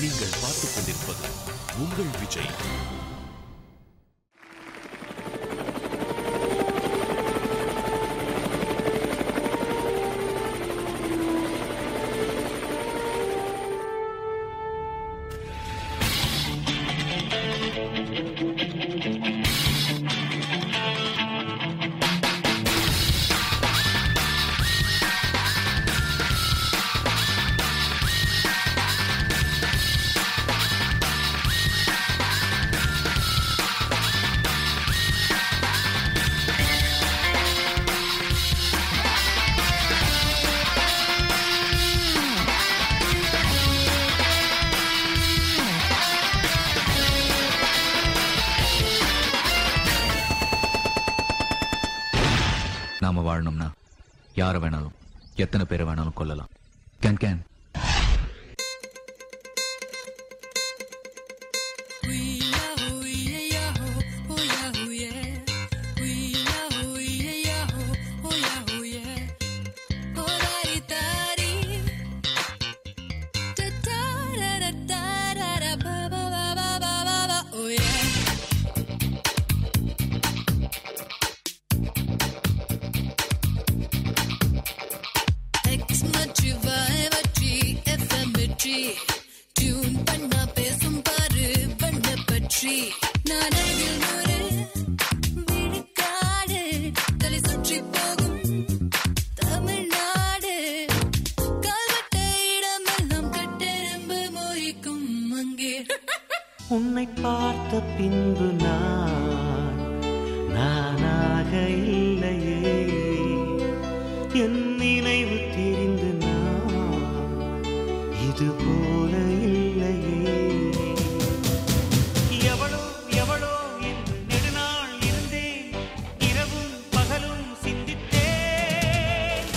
நீங்கள் பார்த்துக் கொண்டிருப்பது உங்கள் விஜய். நாம வாழணும்னா யாரை வேணாலும் எத்தனை பேரை வேணாலும் கொல்லலாம். கேன் உன்னை பார்த்த பின்பு நானாக இல்லையே, என் நினைவு தெரிந்து இது போல இல்லையே. எவளோ எவளோ என்று நெடுநாள் இருந்தேன், இரவும் பகலும் சிந்தித்தேன்.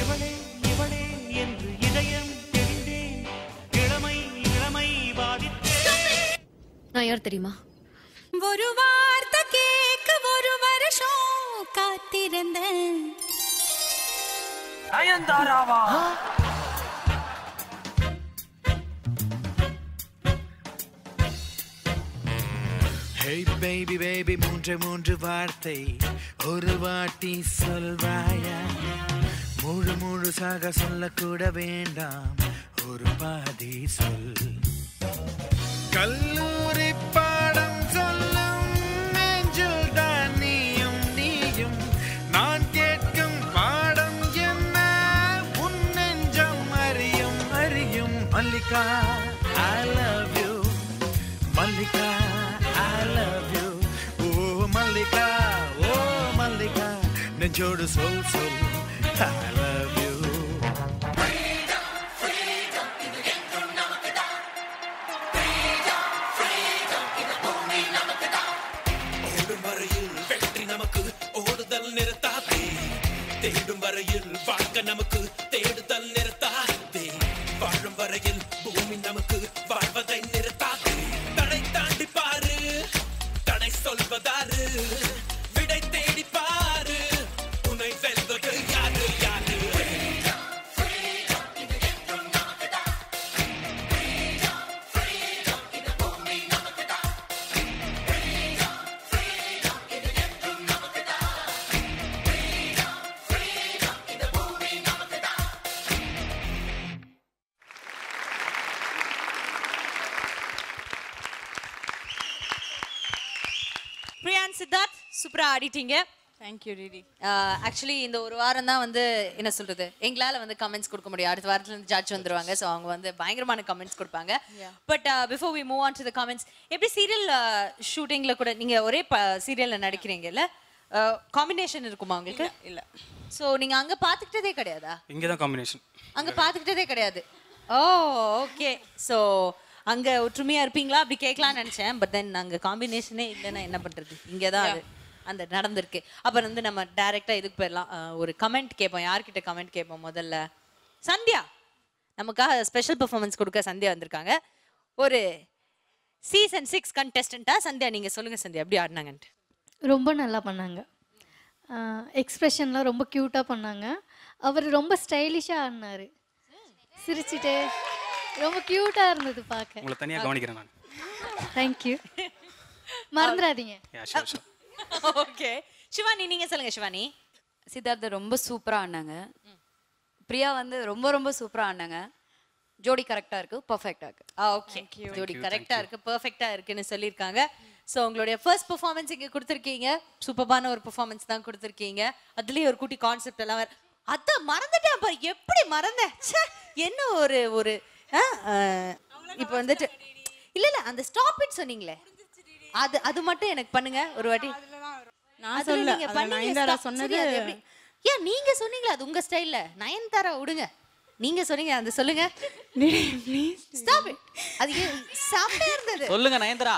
இவளே இவளே என்று இதயம் தெரிந்தேன், இளமை இளமை பாதித்தேன். நான் யார் தெரியுமா? ஒரு வார்த்தை கேட்க ஒரு வருஷம் காத்திருந்தேன். நயன்தாராவா? Hey baby baby மூன்று வார்த்தை ஒரு வாட்டி சொல்வாயா? முழுசாக சொல்லக்கூட வேண்டாம், ஒரு பாதி சொல். கல்லூரி பாடம் சொல்லும் நெஞ்சில் தான் நீயும் நான் கேட்கும் பாடம் என்ன, உன் நெஞ்சம் அறியும் அறியும். Mallika I love you, Mallika I love you. ஓ மல்லிகா நெஞ்சோடு சொல் I love you. தேடும் வரையில் வாழ்க்கை நமக்கு தேடுதல் நிறுத்தாதே, வாழும் வரையில் பூமி நமக்கு வாழ்வதை நிறுத்தாதே. தடை தாண்டி பாரு, தடை சொல்வதாரு, விடை தேடி பாரு, உன்னை வெல்வது யாரு யாரு. பிரியான் சித்தார்த் சூப்பரா ஆடிட்டீங்க. தேங்க்யூ ரிடி. ஆக்சுவலி இந்த ஒரு வாரம் தான் வந்து என்ன சொல்றது, எங்களால் வந்து கமெண்ட்ஸ் கொடுக்க முடியும். அடுத்த வாரத்துல இருந்து ஜட்ஜ் வந்துருவாங்க. ஸோ அவங்க வந்து பயங்கரமான கமெண்ட்ஸ் கொடுப்பாங்க. But before we move on to the comments, எப்படி சீரியல் ஷூட்டிங்ல கூட நீங்க ஒரே சீரியல்ல நடிக்கிறீங்கல்ல, காம்பினேஷன் இருக்குமா உங்களுக்கு? இல்ல. ஸோ நீங்க அங்க பாத்துக்கிட்டதே கிடையாதா? இங்கே தான் காம்பினேஷன். அங்க பாத்துக்கிட்டதே கிடையாது. ஓ ஓகே. ஸோ அங்க ஒற்றுமையா இருப்பீங்களா அப்படி கேட்கலாம்னு நினைச்சேன். பட் தென் அங்க காம்பினேஷனே இல்லைன்னா என்ன பண்றது, இங்கே தான் அது அந்த நடந்திருக்கு. அப்புறம் வந்து நம்ம டைரக்டா இதுக்கு போயிடலாம். ஒரு கமெண்ட் கேட்போம். யார்கிட்ட கமெண்ட் கேட்போம் முதல்ல? சந்தியா நமக்காக ஸ்பெஷல் பெர்ஃபார்மன்ஸ் கொடுக்க சந்தியா வந்திருக்காங்க. ஒரு சீசன் 6 கண்டெஸ்டண்டா சந்தியா, நீங்க சொல்லுங்க சந்தியா எப்படி ஆடினாங்கன்ட்டு. ரொம்ப நல்லா பண்ணாங்க. எக்ஸ்பிரஷன்லாம் ரொம்ப க்யூட்டாக பண்ணாங்க. அவர் ரொம்ப ஸ்டைலிஷாக ஆடினார். சிரிச்சிட்டே ரொம்ப கியூட்டா இருந்தது பார்க்க. உங்களை தனியா கவனிக்கிறேன் நான். தேங்க்யூ. மறந்துடாதீங்க. Yeah sure sure. Okay Shivani நீங்க சொல்லுங்க சிவானி. சித்தார்த்த ரொம்ப சூப்பரா ஆனாங்க. பிரியா வந்து ரொம்ப ரொம்ப சூப்பரா ஆனாங்க. ஜோடி கரெக்டா இருக்கு, பெர்ஃபெக்ட்டா இருக்கு. ஓகே ஜோடி கரெக்டா இருக்கு, பெர்ஃபெக்ட்டா இருக்குன்னு சொல்லிருக்காங்க. சோ உங்களுடைய ஃபர்ஸ்ட் பெர்ஃபார்மன்ஸ் இங்க கொடுத்திருக்கீங்க. சூப்பரான ஒரு பெர்ஃபார்மன்ஸ் தான் கொடுத்திருக்கீங்க. அதுலயே ஒரு குட்டி கான்செப்ட் எல்லாம் அத மறந்துட்டேன் பாரு. எப்படி மறந்தேன்? என்ன ஒரு ஒரு இப்போ வந்துட்டு இல்ல அந்த ஸ்டாப் இட் சொன்னீங்களே அது மட்டும் எனக்கு பண்ணுங்க ஒரு வாட்டி. நான் சொல்ல நயன்தாரா சொன்னது ஏன் நீங்க சொன்னீங்களா? அது உங்க ஸ்டைல்ல. நயன்தாரா விடுங்க, நீங்க சொன்னீங்க அந்த சொல்லுங்க. Stop it. அது செம்மையா இருந்தது. சொல்லுங்க நயன்தாரா.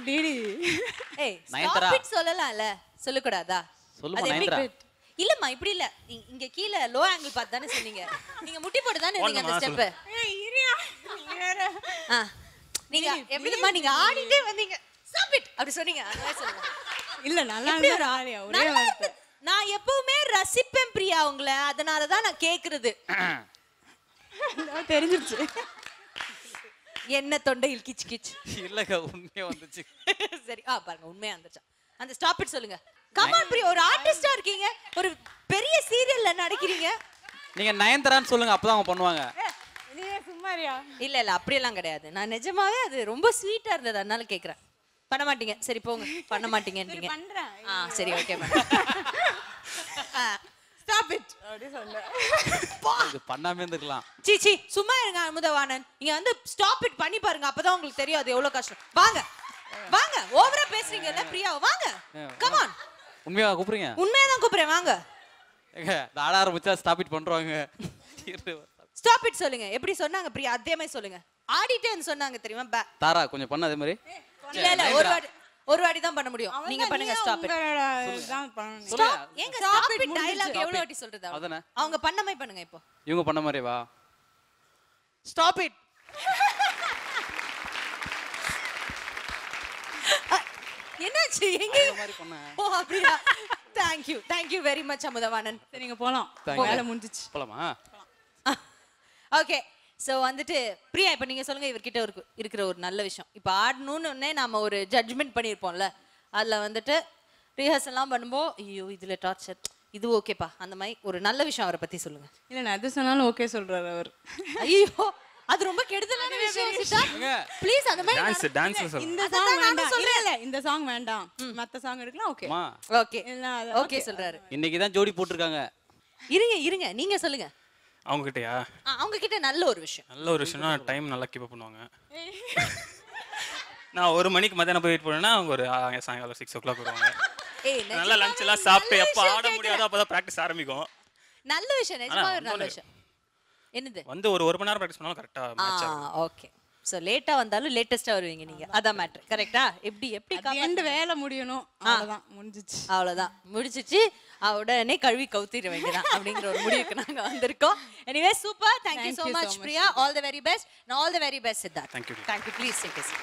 டிடி ஏய் ஸ்டாப் இட் சொல்லலாம்ல, சொல்ல கூடாதா? சொல்லுமா நயன்தாரா. இல்லம்மா இப்படி இல்ல, இங்க கீழ லோ ஆங்கிள் பார்த்து தானே சொன்னீங்க. நீங்க முட்டி போட்டு தானே இருந்தீங்க அந்த ஸ்டெப். நீங்க எப்படிமா நீங்க ஆடிட்டே வந்தீங்க ஸ்டாப் இட் அப்படி சொன்னீங்க. அதவே சொல்லுங்க. இல்ல நல்லா இருந்தது ஆரியா ஒரே வார்த்தை. நான் எப்பவுமே ரசிப்பேன் பிரியா உங்களை, அதனால தான் நான் கேக்குறது. தெரிஞ்சிருச்சு. என்ன தொண்டையில் கிச் கிச். இல்லங்க உண்மையா வந்துச்சு. சரி பாருங்க உண்மையா வந்துச்சா. அந்த ஸ்டாப் இட் சொல்லுங்க. கம் ஆன் பிரியா, ஒரு ஆர்டிஸ்டா இருக்கீங்க, ஒரு பெரிய சீரியல்ல நடிக்கிறீங்க. நீங்க நயன்தாரான்னு சொல்லுங்க, அப்பதான் அவங்க பண்ணுவாங்க. நீ சும்மாரியா? இல்ல இல்ல அப்படியெல்லாம் கிடையாது. நான் நிஜமாவே அது ரொம்ப ஸ்வீட்டா இருந்தது, அதனால கேக்குறேன். பண்ண மாட்டீங்க, சரி போங்க. பண்ண மாட்டீங்கன்றீங்க. பண்றேன். சரி ஓகே. ஸ்டாப் இட் அப்படி சொன்னேன். இது பண்ணாம இருந்திருக்கலாம். சீ சும்மா இருங்க அமுதவாணன். நீங்க வந்து ஸ்டாப் இட் பண்ணி பாருங்க, அப்பதான் உங்களுக்கு தெரியும் அது எவ்வளவு கஷ்டம். வாங்க வாங்க, ஓவரா பேசுறீங்கல்ல பிரியா, வாங்க கம் ஆன். உண்மையா கூப்பிடுறீங்க? உண்மையா தான் கூப்பிடுறேன், வாங்க. ஏங்க ஆட ஆரம்பிச்சா ஸ்டாப் இட் பண்றாங்க. ஸ்டாப் இட் சொல்லுங்க. எப்படி சொன்னாங்க பிரியா? அதே மாதிரி சொல்லுங்க. ஆடிட்டேன்னு சொன்னாங்க தெரியுமா? தாரா கொஞ்சம் பண்ண அதே மாதிரி. இல்ல இல்ல ஒரு வாட்டி தான் பண்ண முடியும். நீங்க பண்ணுங்க ஸ்டாப் இட். தான் பண்ணணும். ஸ்டாப். எங்க ஸ்டாப் இட் டயலாக் எவ்வளவு வாட்டி சொல்றது? அதானே அவங்க பண்ண மாதிரி பண்ணுங்க. இப்போ இவங்க பண்ண மாதிரி வா. Stop it. என்னாச்சு? எங்க மாதிரி பண்ண? ஓ அப்படியா? thank you very much Amudhavanan. சரி நீங்க போலாம். வேலை முடிஞ்சிச்சு. போலாமா? ஓகே சோ வந்துட்டு பிரியா இப்போ நீங்க சொல்லுங்க, இவர்கிட்ட இருக்கிற ஒரு நல்ல விஷயம். இப்போ ஆடணும்னு நாம ஒரு ஜட்ஜ்மெண்ட் பண்ணியிருப்போம்ல, அதுல வந்துட்டு ரிஹர்சல்லாம் பண்ணும்போது ஐயோ இதுல டார்ச்சர், இது ஓகேப்பா, அந்த மாதிரி ஒரு நல்ல விஷயம் அவரை பத்தி சொல்லுங்க. இல்ல நான் எது சொன்னாலும் ஓகே சொல்றாரு அவர். ஐயோ அது ரொம்ப கெடுதலான விஷயம் சித்தார்த். ப்ளீஸ் அந்த மாதிரி டான்ஸ் சொல்லுங்க. இந்த சாங் வேண்டாம். இல்ல இந்த சாங் வேண்டாம், மத்த சாங் எடுக்கலாம். ஓகே ஓகே ஓகே சொல்றாரு. இன்னைக்கு தான் ஜோடி போட்டுருக்காங்க. இருங்க நீங்க சொல்லுங்க. அவங்க கிட்டயா? அவங்க கிட்ட நல்ல ஒரு விஷயம். நல்ல ஒரு விஷயம்னா டைம் நல்லா கீப் அப் பண்ணுவாங்க. நான் 1 மணிக்கு மத்தியானம் போய் வெயிட் பண்ணேன்னா அவங்க ஒரு சாயங்காலம் 6 o'clock வருவாங்க. நல்லா லஞ்ச் எல்லாம் சாப்பிட்டு எப்போ ஆட முடியாதோ அப்பதான் ப்ராக்டிஸ் ஆரம்பிக்கும். நல்ல விஷயம், நிஜமாவே ஒரு நல்ல விஷயம். என்னது? வந்து ஒரு 1 மணி நேரம் ப்ராக்டிஸ் பண்ணாலும் கரெக்டா மேட்ச் ஆகும். ஓகே சோ லேட்டா வந்தாலும் லேட்டஸ்டா வருவீங்க நீங்க, அதான் மேட்டர். கரெக்ட்டா? எப்படி எண்ட் வேலை முடியணும், அவ்வளவுதான் முடிஞ்சிச்சு. அவ்வளவுதான் முடிஞ்சிச்சு. உடனே கழுவி கவுத்திர வேண்டியதான் அப்படிங்கிற ஒரு முடிவுக்கு நாங்க வந்திருக்கோம். Anyway super, thank you so much Priya. all the very best. and all the very best Siddharth. Thank you. Thank you. Please take a seat.